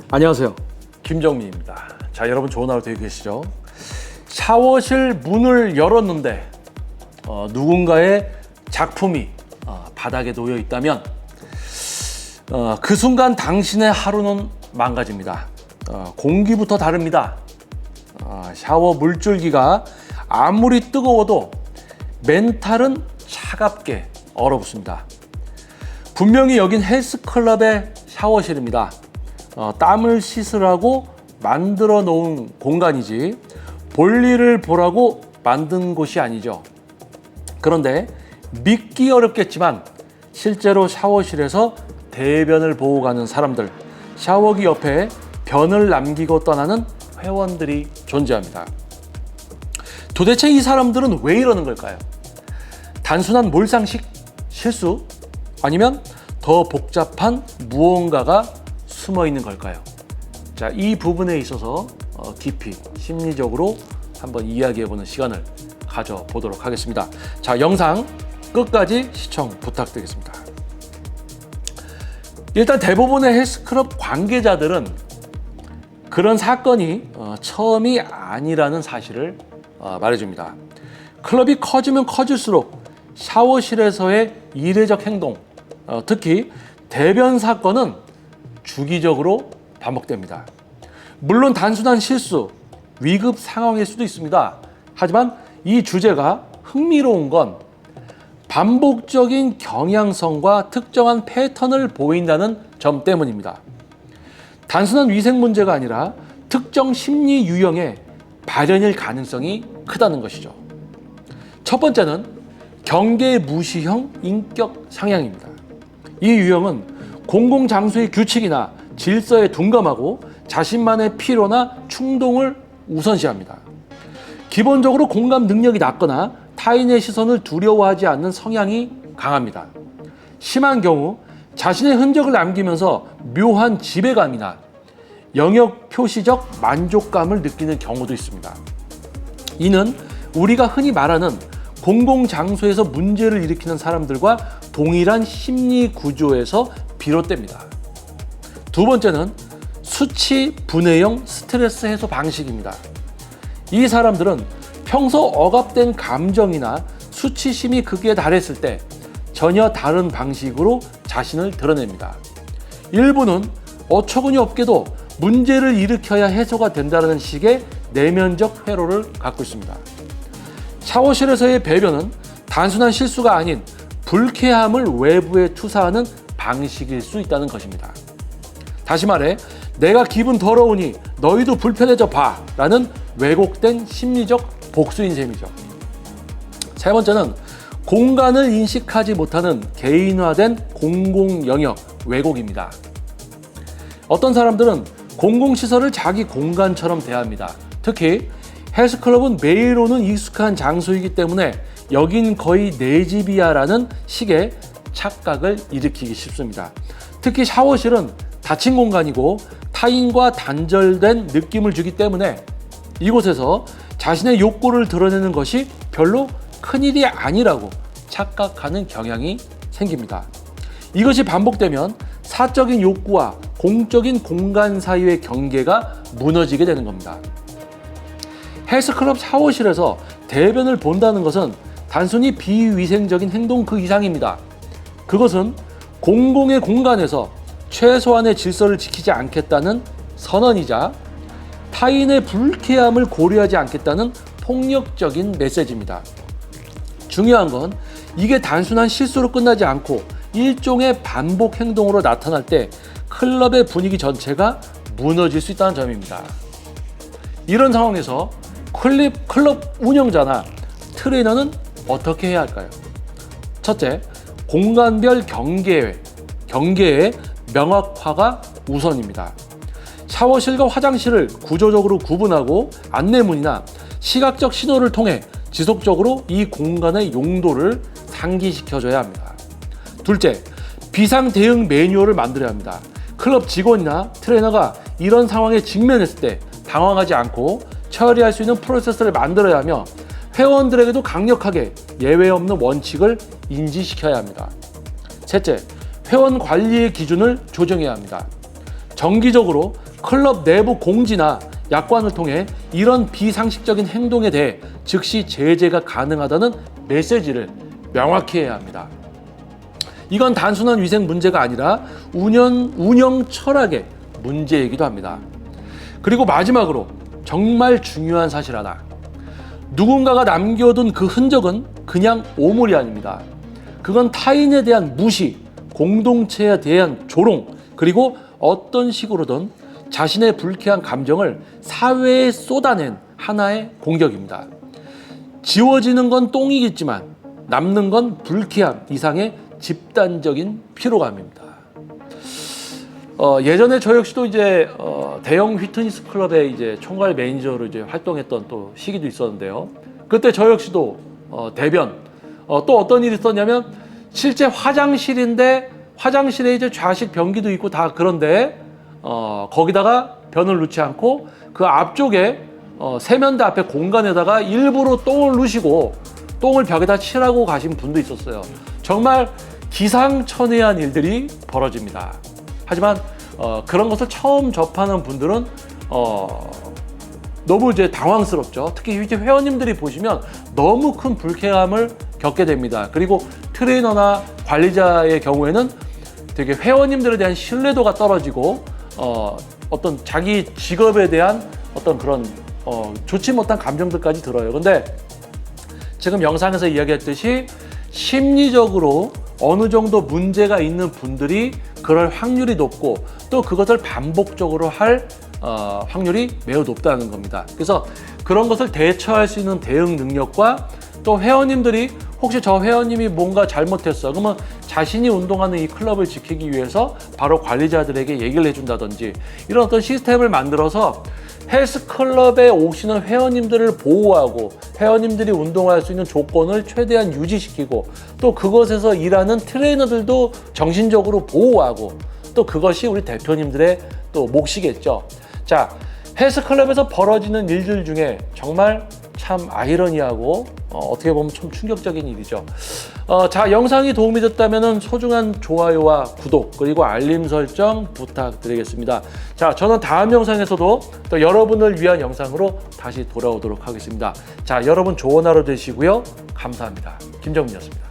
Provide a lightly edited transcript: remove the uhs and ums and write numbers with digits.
안녕하세요, 김정민입니다. 자, 여러분 좋은 하루 되고 계시죠? 샤워실 문을 열었는데 누군가의 작품이 바닥에 놓여 있다면 그 순간 당신의 하루는 망가집니다. 공기부터 다릅니다. 샤워 물줄기가 아무리 뜨거워도 멘탈은 차갑게 얼어붙습니다. 분명히 여긴 헬스클럽의 샤워실입니다. 땀을 씻으라고 만들어 놓은 공간이지 볼일을 보라고 만든 곳이 아니죠. 그런데 믿기 어렵겠지만 실제로 샤워실에서 대변을 보고 가는 사람들, 샤워기 옆에 변을 남기고 떠나는 회원들이 존재합니다. 도대체 이 사람들은 왜 이러는 걸까요? 단순한 몰상식, 실수? 아니면 더 복잡한 무언가가 숨어 있는 걸까요? 자, 이 부분에 있어서 깊이 심리적으로 한번 이야기해보는 시간을 가져보도록 하겠습니다. 자, 영상 끝까지 시청 부탁드리겠습니다. 일단 대부분의 헬스클럽 관계자들은 그런 사건이 처음이 아니라는 사실을 말해줍니다. 클럽이 커지면 커질수록 샤워실에서의 이례적 행동, 특히 대변 사건은 주기적으로 반복됩니다. 물론 단순한 실수, 위급 상황일 수도 있습니다. 하지만 이 주제가 흥미로운 건 반복적인 경향성과 특정한 패턴을 보인다는 점 때문입니다. 단순한 위생 문제가 아니라 특정 심리 유형의 발현일 가능성이 크다는 것이죠. 첫 번째는 경계 무시형 인격 상향입니다. 이 유형은 공공장소의 규칙이나 질서에 둔감하고 자신만의 필요나 충동을 우선시합니다. 기본적으로 공감 능력이 낮거나 타인의 시선을 두려워하지 않는 성향이 강합니다. 심한 경우 자신의 흔적을 남기면서 묘한 지배감이나 영역 표시적 만족감을 느끼는 경우도 있습니다. 이는 우리가 흔히 말하는 공공장소에서 문제를 일으키는 사람들과 동일한 심리 구조에서 비롯됩니다. 두 번째는 수치 분해형 스트레스 해소 방식입니다. 이 사람들은 평소 억압된 감정이나 수치심이 극에 달했을 때 전혀 다른 방식으로 자신을 드러냅니다. 일부는 어처구니 없게도 문제를 일으켜야 해소가 된다는 식의 내면적 회로를 갖고 있습니다. 샤워실에서의 배변은 단순한 실수가 아닌 불쾌함을 외부에 투사하는 방식일 수 있다는 것입니다. 다시 말해, 내가 기분 더러우니 너희도 불편해져 봐 라는 왜곡된 심리적 복수인 셈이죠. 세 번째는 공간을 인식하지 못하는 개인화된 공공영역 왜곡입니다. 어떤 사람들은 공공시설을 자기 공간처럼 대합니다. 특히 헬스클럽은 매일 오는 익숙한 장소이기 때문에 여긴 거의 내 집이야 라는 식의 착각을 일으키기 쉽습니다. 특히 샤워실은 닫힌 공간이고 타인과 단절된 느낌을 주기 때문에 이곳에서 자신의 욕구를 드러내는 것이 별로 큰일이 아니라고 착각하는 경향이 생깁니다. 이것이 반복되면 사적인 욕구와 공적인 공간 사이의 경계가 무너지게 되는 겁니다. 헬스클럽 샤워실에서 대변을 본다는 것은 단순히 비위생적인 행동 그 이상입니다. 그것은 공공의 공간에서 최소한의 질서를 지키지 않겠다는 선언이자 타인의 불쾌함을 고려하지 않겠다는 폭력적인 메시지입니다. 중요한 건 이게 단순한 실수로 끝나지 않고 일종의 반복 행동으로 나타날 때 클럽의 분위기 전체가 무너질 수 있다는 점입니다. 이런 상황에서 클럽 운영자나 트레이너는 어떻게 해야 할까요? 첫째, 공간별 경계의 명확화가 우선입니다. 샤워실과 화장실을 구조적으로 구분하고 안내문이나 시각적 신호를 통해 지속적으로 이 공간의 용도를 상기시켜줘야 합니다. 둘째, 비상 대응 매뉴얼을 만들어야 합니다. 클럽 직원이나 트레이너가 이런 상황에 직면했을 때 당황하지 않고 처리할 수 있는 프로세스를 만들어야 하며 회원들에게도 강력하게 예외 없는 원칙을 인지시켜야 합니다. 셋째, 회원 관리의 기준을 조정해야 합니다. 정기적으로 클럽 내부 공지나 약관을 통해 이런 비상식적인 행동에 대해 즉시 제재가 가능하다는 메시지를 명확히 해야 합니다. 이건 단순한 위생 문제가 아니라 운영 철학의 문제이기도 합니다. 그리고 마지막으로 정말 중요한 사실 하나. 누군가가 남겨둔 그 흔적은 그냥 오물이 아닙니다. 그건 타인에 대한 무시, 공동체에 대한 조롱, 그리고 어떤 식으로든 자신의 불쾌한 감정을 사회에 쏟아낸 하나의 공격입니다. 지워지는 건 똥이겠지만 남는 건 불쾌함 이상의 집단적인 피로감입니다. 예전에 저 역시도 이제 대형 휘트니스 클럽의 이제 총괄 매니저로 이제 활동했던 또 시기도 있었는데요. 그때 저 역시도 대변 또 어떤 일이 있었냐면 실제 화장실인데 화장실에 이제 좌식 변기도 있고 다 그런데 거기다가 변을 넣지 않고 그 앞쪽에 세면대 앞에 공간에다가 일부러 똥을 누시고 똥을 벽에다 칠하고 가신 분도 있었어요. 정말 기상천외한 일들이 벌어집니다. 하지만 그런 것을 처음 접하는 분들은 너무 이제 당황스럽죠. 특히 이제 회원님들이 보시면 너무 큰 불쾌감을 겪게 됩니다. 그리고 트레이너나 관리자의 경우에는 되게 회원님들에 대한 신뢰도가 떨어지고 어떤 자기 직업에 대한 어떤 그런 좋지 못한 감정들까지 들어요. 근데 지금 영상에서 이야기했듯이 심리적으로 어느 정도 문제가 있는 분들이 그럴 확률이 높고 또 그것을 반복적으로 할 확률이 매우 높다는 겁니다. 그래서 그런 것을 대처할 수 있는 대응 능력과 또 회원님들이 혹시 저 회원님이 뭔가 잘못했어 그러면 자신이 운동하는 이 클럽을 지키기 위해서 바로 관리자들에게 얘기를 해준다든지 이런 어떤 시스템을 만들어서 헬스클럽에 오시는 회원님들을 보호하고 회원님들이 운동할 수 있는 조건을 최대한 유지시키고 또 그것에서 일하는 트레이너들도 정신적으로 보호하고 또 그것이 우리 대표님들의 또 몫이겠죠. 자, 헬스클럽에서 벌어지는 일들 중에 정말 참 아이러니하고 어떻게 보면 좀 충격적인 일이죠. 자, 영상이 도움이 됐다면 소중한 좋아요와 구독 그리고 알림 설정 부탁드리겠습니다. 자, 저는 다음 영상에서도 또 여러분을 위한 영상으로 다시 돌아오도록 하겠습니다. 자, 여러분 좋은 하루 되시고요. 감사합니다. 김정민이었습니다.